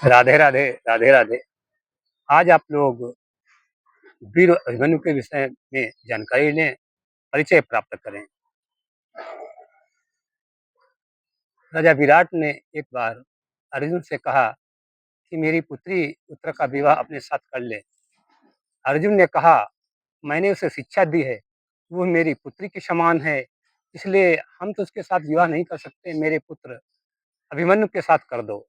राधे राधे, राधे राधे। आज आप लोग वीर अभिमन्यु के विषय में जानकारी लें, परिचय प्राप्त करें। राजा विराट ने एक बार अर्जुन से कहा कि मेरी पुत्री उत्तरा का विवाह अपने साथ कर ले। अर्जुन ने कहा, मैंने उसे शिक्षा दी है, वो मेरी पुत्री के समान है, इसलिए हम तो उसके साथ विवाह नहीं कर सकते, मेरे पुत्र अभिमन्यु के साथ कर दो।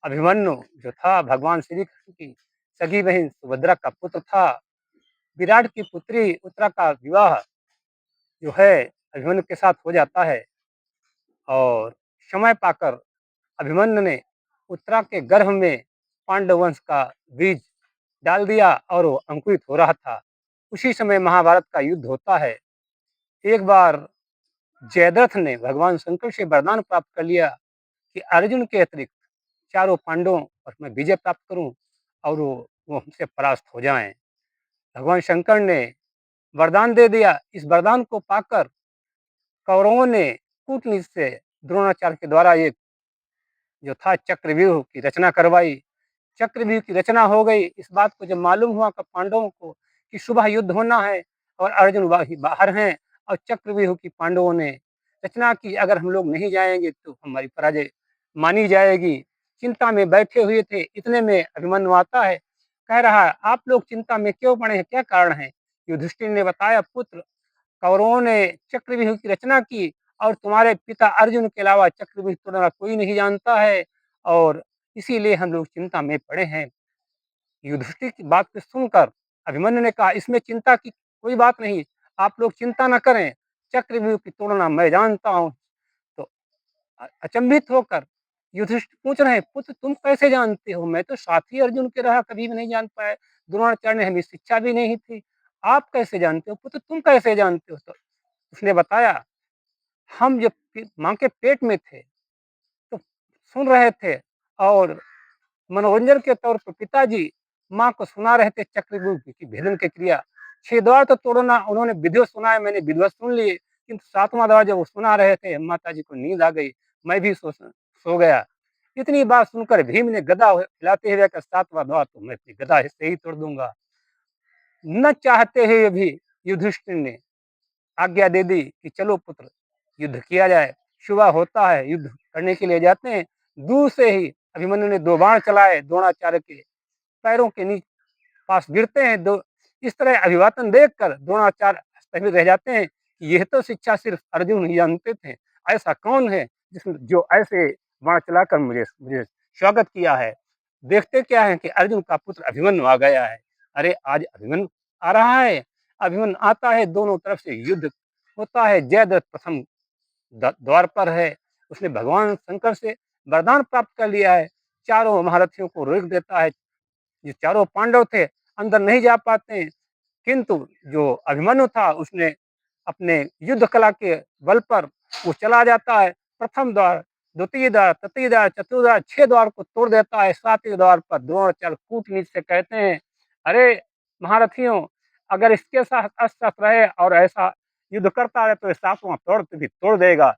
अभिमन्यु जो था भगवान श्री कृष्ण की सगी बहन सुभद्रा का पुत्र था। विराट की पुत्री उत्तरा का विवाह जो है अभिमन्यु के साथ हो जाता है और समय पाकर अभिमन्यु ने उत्तरा के गर्भ में पांडव वंश का बीज डाल दिया और वो अंकुरित हो रहा था। उसी समय महाभारत का युद्ध होता है। एक बार जयद्रथ ने भगवान शंकर से वरदान प्राप्त कर लिया कि अर्जुन के अतिरिक्त चारों पांडवों पर मैं विजय प्राप्त करूं और वो हमसे परास्त हो जाएं। भगवान शंकर ने वरदान दे दिया। इस वरदान को पाकर कौरवों ने कूटनीति से द्रोणाचार्य के द्वारा एक जो था चक्रव्यूह की रचना करवाई। चक्रव्यूह की रचना हो गई। इस बात को जब मालूम हुआ कि पांडवों को कि सुबह युद्ध होना है और अर्जुन बाहर हैं और चक्रव्यूह की पांडवों ने रचना की, अगर हम लोग नहीं जाएंगे तो हमारी पराजय मानी जाएगी। चिंता में बैठे हुए थे, इतने में अभिमन्यु आता है, कह रहा है आप लोग चिंता में क्यों पड़े हैं, क्या कारण है। युधिष्ठिर ने बताया, पुत्र कौरवों ने चक्रव्यूह की रचना की और तुम्हारे पिता अर्जुन के अलावा चक्रव्यूह तोड़ना कोई नहीं जानता है और इसीलिए हम लोग चिंता में पड़े हैं। युधिष्ठिर की बात को सुनकर अभिमन्यु ने कहा, इसमें चिंता की कोई बात नहीं, आप लोग चिंता न करें, चक्रव्यूह की तोड़ना मैं जानता हूँ। तो अचंभित होकर युधिष्ठिर पूछ रहे हैं, पुत्र तुम कैसे जानते हो, मैं तो साथी अर्जुन के रहा, कभी भी नहीं जान पाया, द्रोणाचार्य ने हमें शिक्षा भी नहीं थी, आप कैसे जानते हो, पुत्र तुम कैसे जानते हो। तो उसने बताया, हम जब माँ के पेट में थे तो सुन रहे थे और मनोरंजन के तौर पर पिताजी माँ को सुना रहे थे चक्रव्यूह की भेदन की क्रिया। 6 द्वार तो तोड़ना उन्होंने विधिवत सुना है, मैंने विधिवत सुन लिए, किंतु 7वां द्वार जब वो सुना रहे थे माताजी को नींद आ गई, मैं भी सो गया। इतनी बात सुनकर भीम ने गदा हिलाते हुए कहा, 7वां द्वार तो मैं अपनी गदा से ही तोड़ दूंगा। न चाहते हुए भी युधिष्ठिर ने आज्ञा दे दी कि चलो पुत्र युद्ध किया जाए। सुबह होता है, युद्ध करने के लिए जाते हैं। दूर से ही अभिमन्यु ने 2 बाण चलाए, द्रोणाचार्य के पैरों के नीचे पास गिरते हैं। दो इस तरह अभिवादन देखकर द्रोणाचार्य हस्तमित रह जाते हैं कि यह तो शिक्षा सिर्फ अर्जुन ही जानते थे, ऐसा कौन है जिसने जो ऐसे बाण चलाकर मुझे मुझे स्वागत किया है। देखते क्या है कि अर्जुन का पुत्र अभिमन्यु आ गया है। अरे आज अभिमन्यु आ रहा है। अभिमन्यु आता है, दोनों तरफ से युद्ध होता है। जयद्रथ प्रथम द्वार पर है, उसने भगवान शंकर से वरदान प्राप्त कर लिया है, चारों महारथियों को रोक देता है। जो चारों पांडव थे अंदर नहीं जा पाते हैं, किंतु जो अभिमन्यु था उसने अपने युद्ध कला के बल पर वो चला जाता है। प्रथम द्वार, द्वितीय द्वार, तृतीय द्वार, चतुर्थ द्वार, 6 द्वार को तोड़ देता है। 7वें द्वार पर द्रोणाचार्य कूटनीति से कहते हैं, अरे महारथियों, अगर इसके साथ अस्त्र रहे और ऐसा युद्ध करता रहे तो ये 7वां तोड़ भी तोड़ देगा।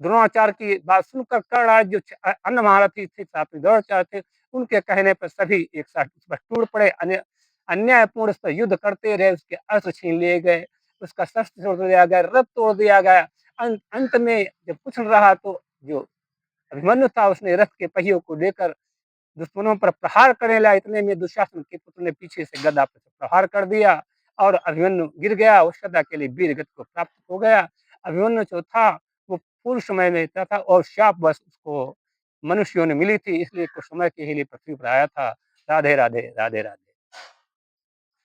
द्रोणाचार्य की बात सुनकर कर्णराज जो अन्य महारथी थे, साथी द्रोणाचार्य थे, उनके कहने पर सभी एक साथ उस पर टूट पड़े। अन्यायपूर्ण उस पर युद्ध करते रहे, उसके अस्त्र छीन लिए गए, उसका शस्त्र तोड़ दिया गया, रथ तोड़ दिया गया। अंत में जब कुछ न रहा तो जो अभिमन्यु था उसने रथ के पहियों को लेकर दुश्मनों पर प्रहार करने लगा। इतने में दुशासन के पुत्र ने पीछे से गदा पर प्रहार कर दिया और अभिमन्यु गिर गया। उस सदा के लिए वीर गति को प्राप्त हो गया। अभिमन्यु जो था वो पूर्व समय में था और शाप बस उसको मनुष्यों ने मिली थी, इसलिए कुछ समय के लिए पृथ्वी पर आया था। राधे राधे, राधे राधे।